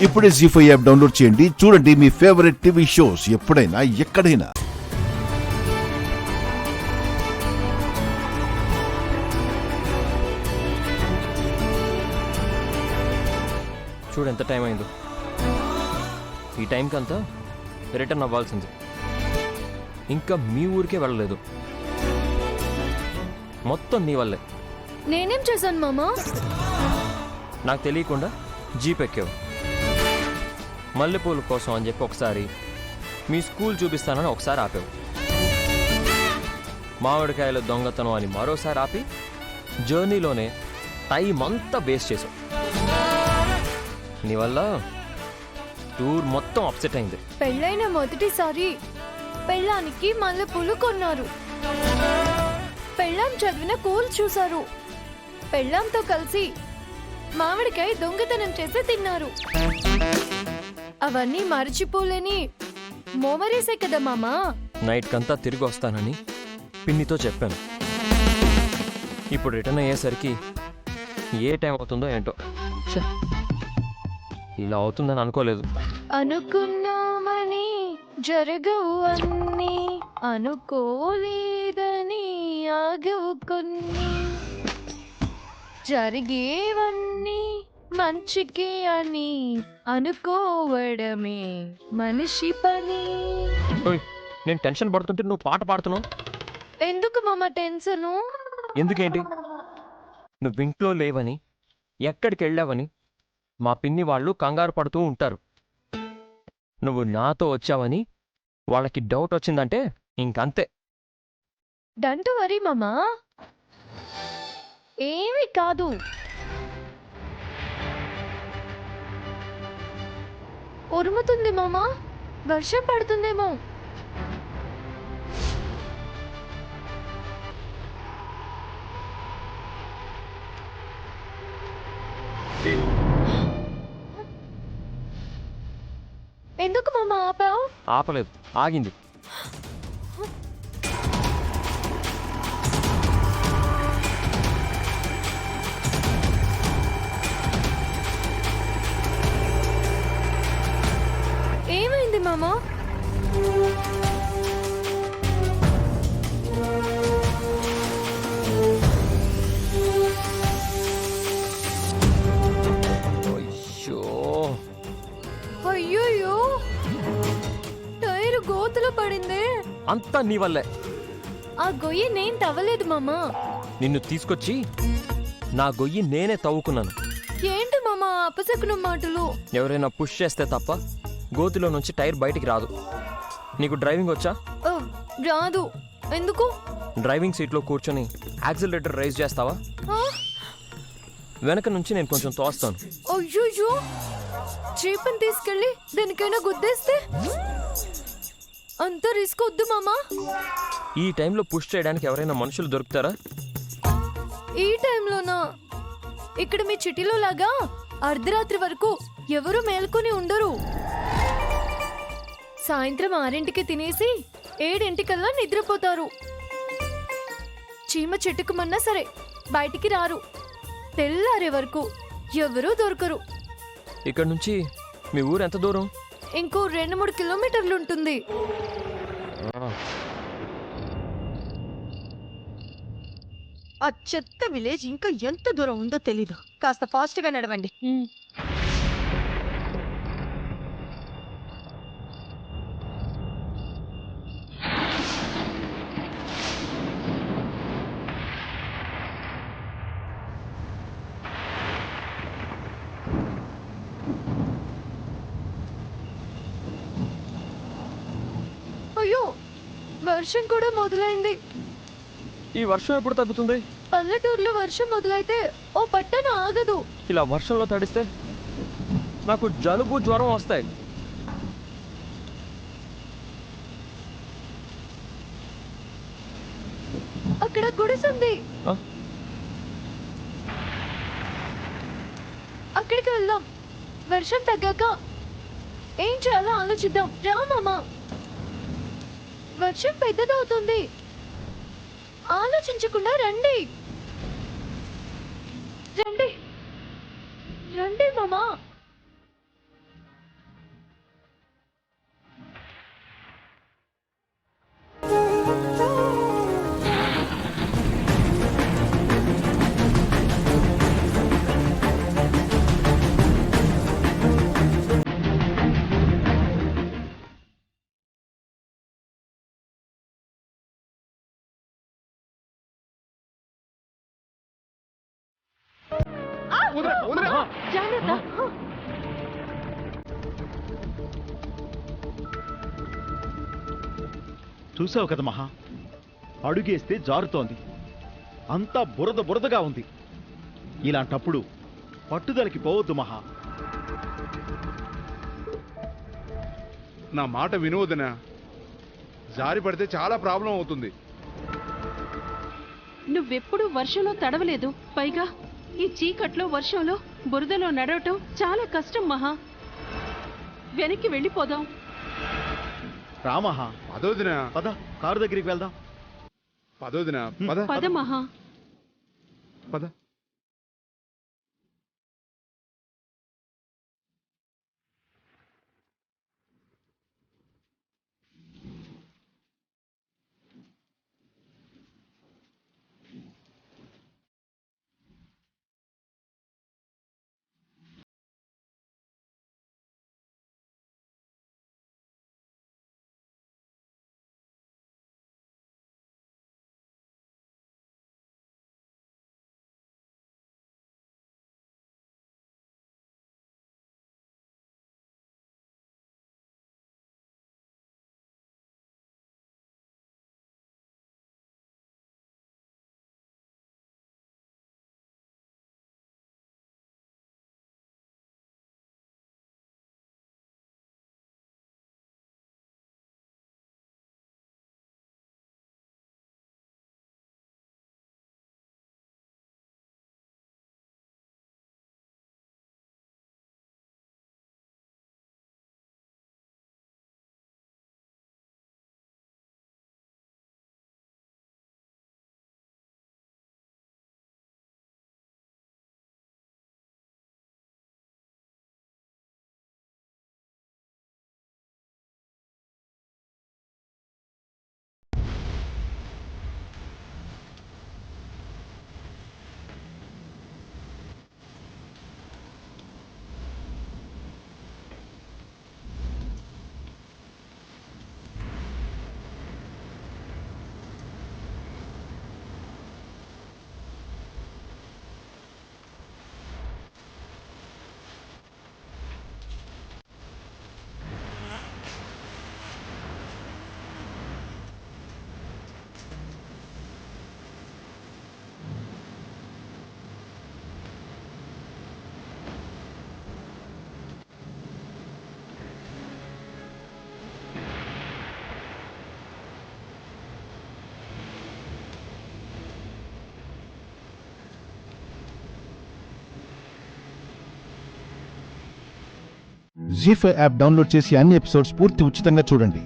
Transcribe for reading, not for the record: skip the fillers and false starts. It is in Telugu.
ఇప్పుడే జీ5 యాప్ డౌన్లోడ్ చేయండి. చూడండి మీ ఫేవరెట్ టీవీ షోస్ ఎప్పుడైనా ఎక్కడైనా. చూడు ఎంత టైం అయిందో. ఈ టైంకి అంతా రిటర్న్ అవ్వాల్సింది. ఇంకా మీ ఊరికే వెళ్ళలేదు. మొత్తం నీ వల్లే. నేనేం చేశాను మామా? నాకు తెలియకుండా జీప్ ఎక్కావు. మల్లెపూల కోసం అని చెప్పి ఒకసారి, మీ స్కూల్ చూపిస్తానని ఒకసారి ఆపావు. మామిడికాయల దొంగతనం అని మరోసారి ఆపి జర్నీలోనే టైం అంతా వేస్ట్ చేసావు. నీ వల్ల టూర్ మొత్తం అప్సెట్ అయింది. పెళ్ళైన మొదటిసారి పెళ్ళానికి మల్లెపూలు కొన్నారు. పెళ్ళాం చదివిన కూల్ చూశారు. పెళ్ళాంతో కలిసి మామిడికాయ దొంగతనం చేసి తిన్నారు. అవన్నీ మరచిపోలేని మోమరేసే కదా మామా. నైట్ కంతా తిరిగి వస్తానని పిన్నితో చెప్పాను. ఇప్పుడు రిటర్న్ అయ్యేసరికి ఏ టైం అవుతుందో ఏంటో. ఇలా అవుతుందని అనుకోలేదు. అనుకున్నామని జరగవు అన్నీ, అనుకోలేదని ఆగవు కొన్ని, జరిగేవన్నీ మంచికే అని అనుకోవడమే మనిషి పని. నేను టెన్షన్ పడుతుంటే నువ్వు పాట పాడుతున్నావు. ఎందుకు మామ టెన్షను? ఎందుకేంటి? నువ్వు ఇంట్లో లేవని, ఎక్కడికి వెళ్ళావని మా పిన్ని వాళ్ళు కంగారు పడుతూ ఉంటారు. నువ్వు నాతో వచ్చావని వాళ్ళకి డౌట్ వచ్చిందంటే ఇంకంతే. డంటు వరీ మామా, ఏమీ కాదు. ఉరుముతుంది మామా, వర్షం పడుతుందేమో. ఎందుకు మామా ఆపావు? ఆపలేదు, ఆగింది. ఏమైంది మామా? అయ్యో, టైరు గోతులో పడిందే. అంతా నీ వల్లే. ఆ గొయ్యి నేను తవ్వలేదు మామా. నిన్ను తీసుకొచ్చి నా గొయ్యి నేనే తవ్వుకున్నాను. ఏంటి మామా అపశకునం మాటలు? ఎవరైనా పుష్ చేస్తే తప్ప గోతిలో నుంచి టైర్ బయటికి రాదు. నీకు డ్రైవింగ్ వచ్చా? రాదు. ఎందుకు? డ్రైవింగ్ సీట్లో కూర్చొని యాక్సిలరేటర్ రైజ్ చేస్తావా? వెనక నుంచి నేను కొంచెం తోస్తాను. అయ్యో, జీపని తీసుకెళ్ళి దేనికైనా గుద్దేస్తే? అంత రిస్క్ వద్దు మామా. ఈ టైంలో పుష్ చేయడానికి ఎవరైనా మనుషులు దొరుకుతారా? ఈ టైంలోనా? ఇక్కడ మీ చిటిలో లాగా అర్ధరాత్రి వరకు ఎవరు మేల్కొని ఉండరు. సాయంత్రం 6ంటికి తినేసి 7ంటికల్లా నిద్రపోతారు. చీమ చెట్టుకుమన్నా సరే బయటికి రారు. తెల్లారే వరకు ఎవరూ దొరకరు. ఇక్కడ నుంచి మీ ఊరు ఎంత దూరం? ఇంకో 2-3 కిలోమీటర్లు ఉంటుంది. ఆ చెత్త విలేజ్ ఇంకా ఎంత దూరం ఉందో తెలీదు. కాస్త ఫాస్ట్ గా నడవండి. అయ్యో, వర్షం కూడా మొదలైంది. ఈ వర్షం ఎప్పుడు తగ్గుతుంది? పల్లెటూరులో వర్షం మొదలైతే ఓ పట్టణ ఆగదు. ఇలా వర్షంలో తడిస్తే నాకు జలుబు జ్వరం వస్తాయి. అక్కడ గుడిసుంది, అక్కడికి వెళ్దాం. వర్షం తగ్గాక ఏం చేయాలో ఆలోచిద్దాం. రా మామా, వర్షం పెద్దదవుతుంది. ఆలోచించకుండా రండి. రండి రండి మామా. చూసావు కదా మహా, అడుగేస్తే జారుతోంది, అంతా బురద బురదగా ఉంది. ఇలాంటప్పుడు పట్టుదలకి పోవద్దు మహా. నా మాట వినోదనా, జారి పడితే చాలా ప్రాబ్లం అవుతుంది. నువ్వెప్పుడూ వర్షంలో తడవలేదు. పైగా ఈ చీకట్లో వర్షంలో బురదలో నడవటం చాలా కష్టం మహా. వెనక్కి వెళ్ళిపోదాం. రామహా, పదోదినా, పద కారు దగ్గరికి వెళ్దాం. పదోదినా, పద పద మహా. పద. జీ5 యాప్ డౌన్లోడ్ చేసి అన్ని ఎపిసోడ్స్ పూర్తి ఉచితంగా చూడండి.